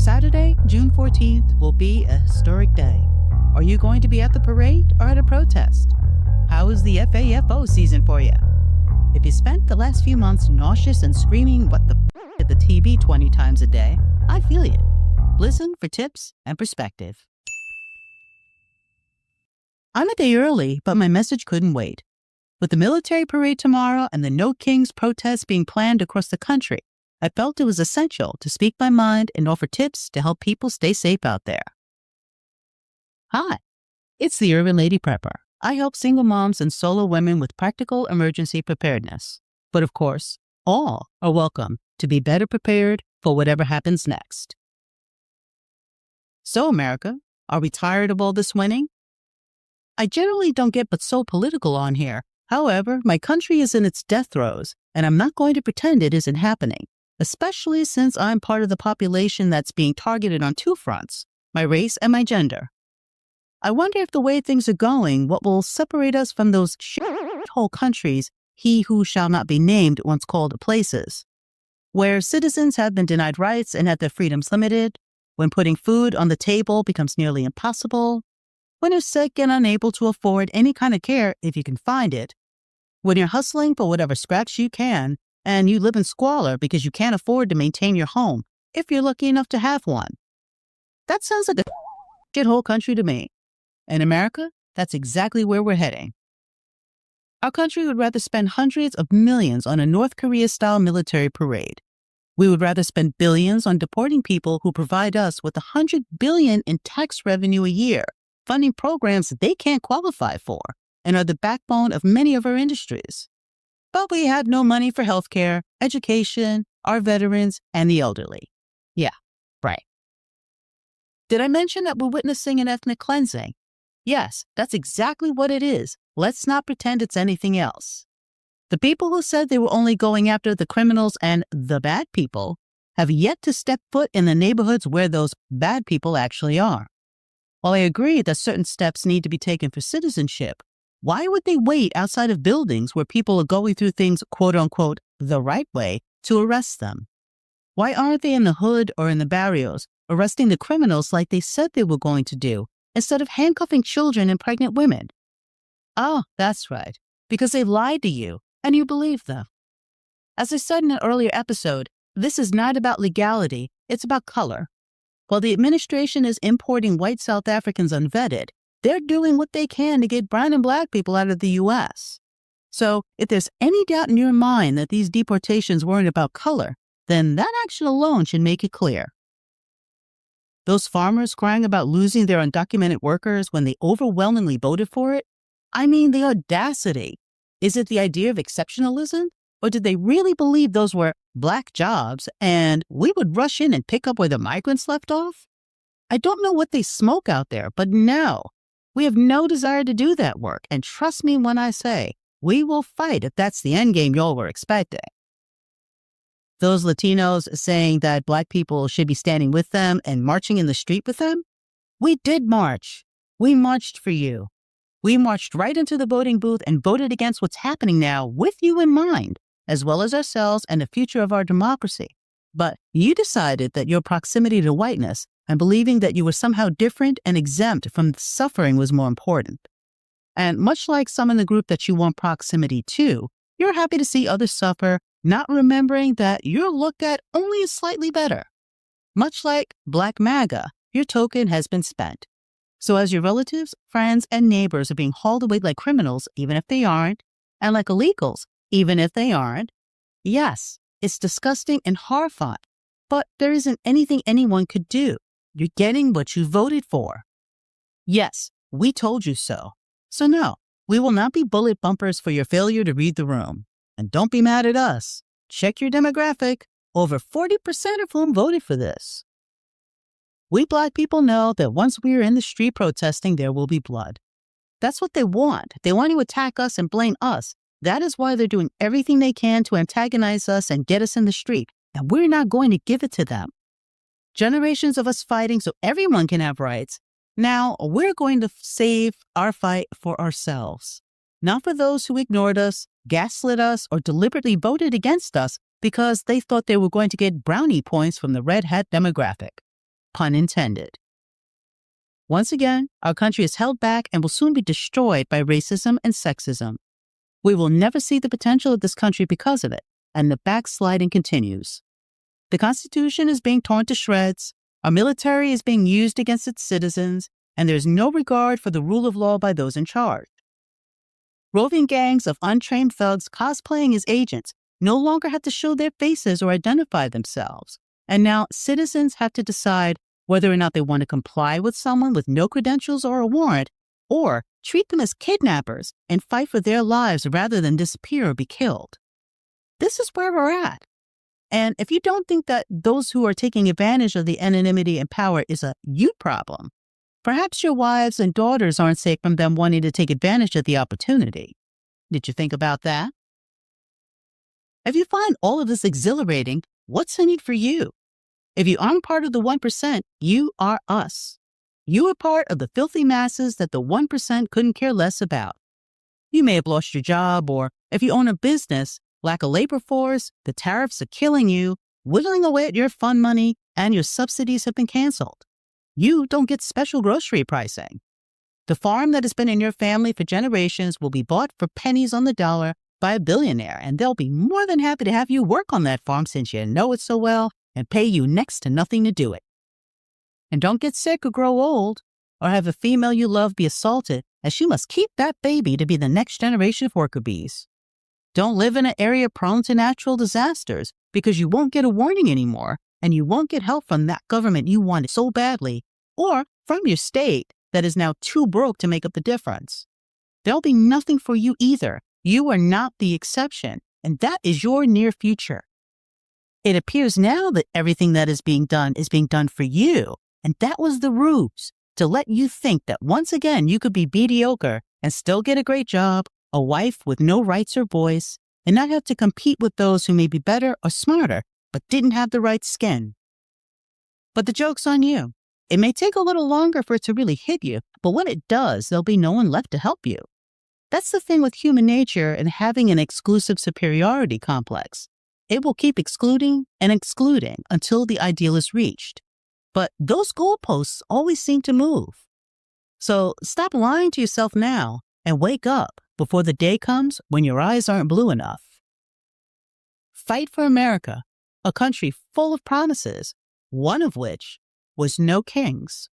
Saturday, June 14th will be a historic day. Are you going to be at the parade or at a protest? How is the FAFO season for you? If you spent the last few months nauseous and screaming what the at the TV 20 times a day, I feel you. Listen for tips and perspective. I'm a day early, but my message couldn't wait. With the military parade tomorrow and the No Kings protests being planned across the country, I felt it was essential to speak my mind and offer tips to help people stay safe out there. Hi, it's the Urban Lady Prepper. I help single moms and solo women with practical emergency preparedness. But of course, all are welcome to be better prepared for whatever happens next. So, America, are we tired of all this winning? I generally don't get but so political on here. However, my country is in its death throes, and I'm not going to pretend it isn't happening, especially since I'm part of the population that's being targeted on two fronts, my race and my gender. I wonder if the way things are going, what will separate us from those shithole countries he who shall not be named once called places, where citizens have been denied rights and had their freedoms limited, when putting food on the table becomes nearly impossible, when you're sick and unable to afford any kind of care if you can find it, when you're hustling for whatever scraps you can, and you live in squalor because you can't afford to maintain your home if you're lucky enough to have one. That sounds like a shithole country to me. In America, that's exactly where we're heading. Our country would rather spend hundreds of millions on a North Korea-style military parade. We would rather spend billions on deporting people who provide us with $100 billion in tax revenue a year, funding programs that they can't qualify for and are the backbone of many of our industries. But we have no money for healthcare, education, our veterans, and the elderly. Yeah, right. Did I mention that we're witnessing an ethnic cleansing? Yes, that's exactly what it is. Let's not pretend it's anything else. The people who said they were only going after the criminals and the bad people have yet to step foot in the neighborhoods where those bad people actually are. While I agree that certain steps need to be taken for citizenship, why would they wait outside of buildings where people are going through things, quote unquote, the right way to arrest them? Why aren't they in the hood or in the barrios arresting the criminals like they said they were going to do, instead of handcuffing children and pregnant women? Oh, that's right, because they lied to you and you believed them. As I said in an earlier episode, this is not about legality, it's about color. While the administration is importing white South Africans unvetted, they're doing what they can to get brown and black people out of the U.S. So if there's any doubt in your mind that these deportations weren't about color, then that action alone should make it clear. Those farmers crying about losing their undocumented workers when they overwhelmingly voted for it? I mean, the audacity. Is it the idea of exceptionalism? Or did they really believe those were black jobs and we would rush in and pick up where the migrants left off? I don't know what they smoke out there, but no. We have no desire to do that work, and trust me when I say, we will fight if that's the end game y'all were expecting. Those Latinos saying that black people should be standing with them and marching in the street with them? We did march. We marched for you. We marched right into the voting booth and voted against what's happening now with you in mind, as well as ourselves and the future of our democracy. But you decided that your proximity to whiteness and believing that you were somehow different and exempt from suffering was more important. And much like some in the group that you want proximity to, you're happy to see others suffer, not remembering that you're looked at only slightly better. Much like Black MAGA, your token has been spent. So as your relatives, friends, and neighbors are being hauled away like criminals, even if they aren't, and like illegals, even if they aren't, yes, it's disgusting and horrifying, but there isn't anything anyone could do. You're getting what you voted for. Yes, we told you so. So no, we will not be bullet bumpers for your failure to read the room. And don't be mad at us. Check your demographic, over 40% of whom voted for this. We black people know that once we are in the street protesting, there will be blood. That's what they want. They want to attack us and blame us. That is why they're doing everything they can to antagonize us and get us in the street. And we're not going to give it to them. Generations of us fighting so everyone can have rights. Now we're going to save our fight for ourselves. Not for those who ignored us, gaslit us, or deliberately voted against us because they thought they were going to get brownie points from the red hat demographic. pun intended. Once again, our country is held back and will soon be destroyed by racism and sexism. We will never see the potential of this country because of it, and the backsliding continues. The Constitution is being torn to shreds, our military is being used against its citizens, and there is no regard for the rule of law by those in charge. Roving gangs of untrained thugs cosplaying as agents no longer have to show their faces or identify themselves, and now citizens have to decide whether or not they want to comply with someone with no credentials or a warrant, or treat them as kidnappers and fight for their lives rather than disappear or be killed. This is where we're at. And if you don't think that those who are taking advantage of the anonymity and power is a you problem, perhaps your wives and daughters aren't safe from them wanting to take advantage of the opportunity. Did you think about that? If you find all of this exhilarating, what's in it for you? If you aren't part of the 1%, you are us. You are part of the filthy masses that the 1% couldn't care less about. You may have lost your job, or if you own a business, lack a labor force, the tariffs are killing you, whittling away at your fund money, and your subsidies have been canceled. You don't get special grocery pricing. The farm that has been in your family for generations will be bought for pennies on the dollar by a billionaire, and they'll be more than happy to have you work on that farm since you know it so well and pay you next to nothing to do it. And don't get sick or grow old, or have a female you love be assaulted, as she must keep that baby to be the next generation of worker bees. Don't live in an area prone to natural disasters, because you won't get a warning anymore, and you won't get help from that government you wanted so badly, or from your state that is now too broke to make up the difference. There'll be nothing for you either. You are not the exception, and that is your near future. It appears now that everything that is being done for you, and that was the ruse, to let you think that once again you could be mediocre and still get a great job, a wife with no rights or voice, and not have to compete with those who may be better or smarter, but didn't have the right skin. But the joke's on you. It may take a little longer for it to really hit you, but when it does, there'll be no one left to help you. That's the thing with human nature and having an exclusive superiority complex. It will keep excluding and excluding until the ideal is reached. But those goalposts always seem to move. So stop lying to yourself now and wake up before the day comes when your eyes aren't blue enough. Fight for America, a country full of promises, one of which was no kings.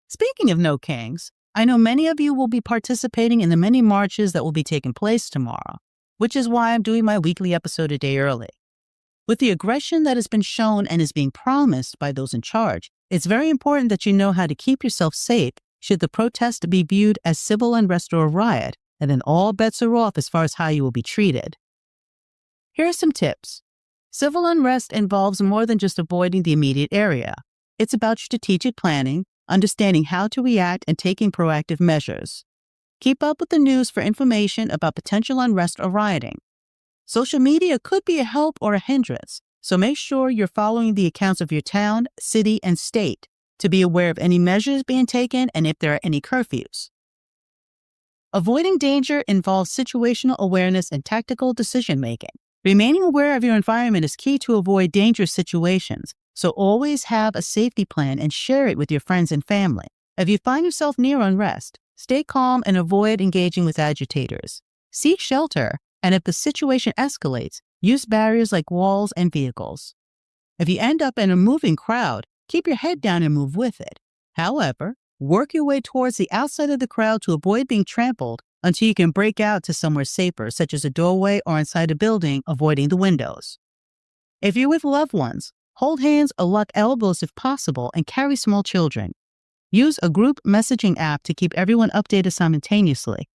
Speaking of no kings, I know many of you will be participating in the many marches that will be taking place tomorrow, which is why I'm doing my weekly episode a day early. With the aggression that has been shown and is being promised by those in charge, it's very important that you know how to keep yourself safe should the protest be viewed as civil unrest or a riot, and then all bets are off as far as how you will be treated. Here are some tips. Civil unrest involves more than just avoiding the immediate area. It's about strategic planning, understanding how to react, and taking proactive measures. Keep up with the news for information about potential unrest or rioting. Social media could be a help or a hindrance, so make sure you're following the accounts of your town, city, and state to be aware of any measures being taken and if there are any curfews. Avoiding danger involves situational awareness and tactical decision-making. Remaining aware of your environment is key to avoid dangerous situations, so always have a safety plan and share it with your friends and family. If you find yourself near unrest, stay calm and avoid engaging with agitators. Seek shelter, and if the situation escalates, use barriers like walls and vehicles. If you end up in a moving crowd, keep your head down and move with it. However, work your way towards the outside of the crowd to avoid being trampled until you can break out to somewhere safer, such as a doorway or inside a building, avoiding the windows. If you're with loved ones, hold hands or lock elbows if possible and carry small children. Use a group messaging app to keep everyone updated simultaneously.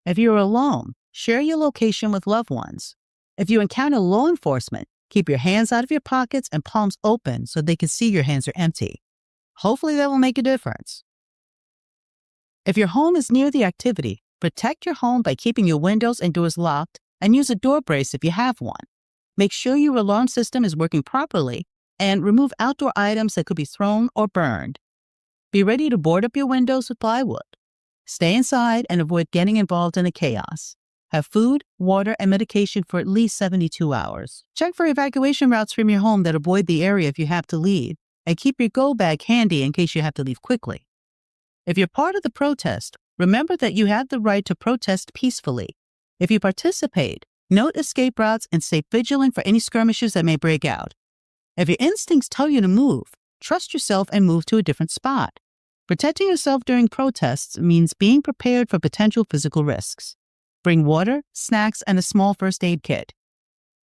If you're alone, share your location with loved ones. If you encounter law enforcement, keep your hands out of your pockets and palms open so they can see your hands are empty. Hopefully that will make a difference. If your home is near the activity, protect your home by keeping your windows and doors locked and use a door brace if you have one. Make sure your alarm system is working properly and remove outdoor items that could be thrown or burned. Be ready to board up your windows with plywood. Stay inside and avoid getting involved in the chaos. Have food, water, and medication for at least 72 hours. Check for evacuation routes from your home that avoid the area if you have to leave. and keep your go bag handy in case you have to leave quickly. If you're part of the protest, remember that you have the right to protest peacefully. If you participate, note escape routes and stay vigilant for any skirmishes that may break out. If your instincts tell you to move, trust yourself and move to a different spot. Protecting yourself during protests means being prepared for potential physical risks. Bring water, snacks, and a small first aid kit.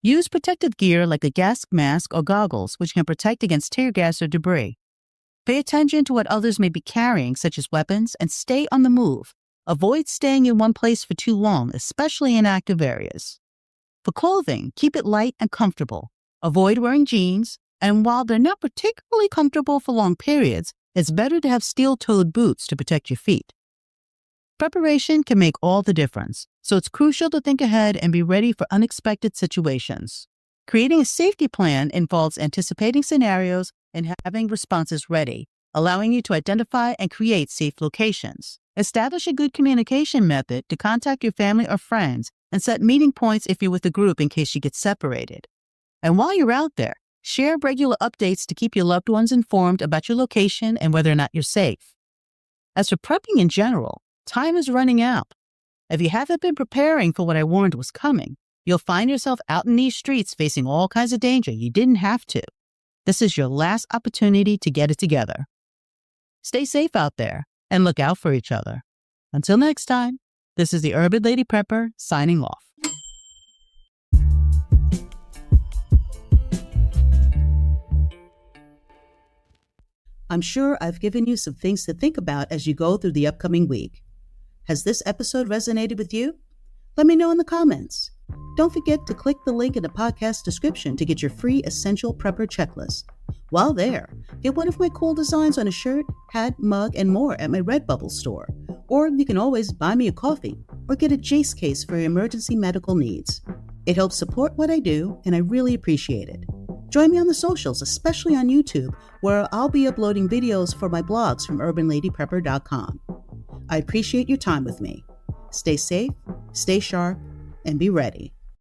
Use protective gear like a gas mask or goggles, which can protect against tear gas or debris. Pay attention to what others may be carrying, such as weapons, and stay on the move. Avoid staying in one place for too long, especially in active areas. For clothing, keep it light and comfortable. Avoid wearing jeans, and while they're not particularly comfortable for long periods, it's better to have steel-toed boots to protect your feet. Preparation can make all the difference, so it's crucial to think ahead and be ready for unexpected situations. Creating a safety plan involves anticipating scenarios and having responses ready, allowing you to identify and create safe locations. Establish a good communication method to contact your family or friends and set meeting points if you're with a group in case you get separated. And while you're out there, share regular updates to keep your loved ones informed about your location and whether or not you're safe. As for prepping in general, time is running out. If you haven't been preparing for what I warned was coming, you'll find yourself out in these streets facing all kinds of danger you didn't have to. This is your last opportunity to get it together. Stay safe out there and look out for each other. Until next time, this is the Urban Lady Prepper signing off. I'm sure I've given you some things to think about as you go through the upcoming week. Has this episode resonated with you? Let me know in the comments. Don't forget to click the link in the podcast description to get your free Essential Prepper checklist. While there, get one of my cool designs on a shirt, hat, mug, and more at my Redbubble store. Or you can always buy me a coffee or get a Jace case for your emergency medical needs. It helps support what I do, and I really appreciate it. Join me on the socials, especially on YouTube, where I'll be uploading videos for my blogs from UrbanLadyPrepper.com. I appreciate your time with me. Stay safe, stay sharp, and be ready.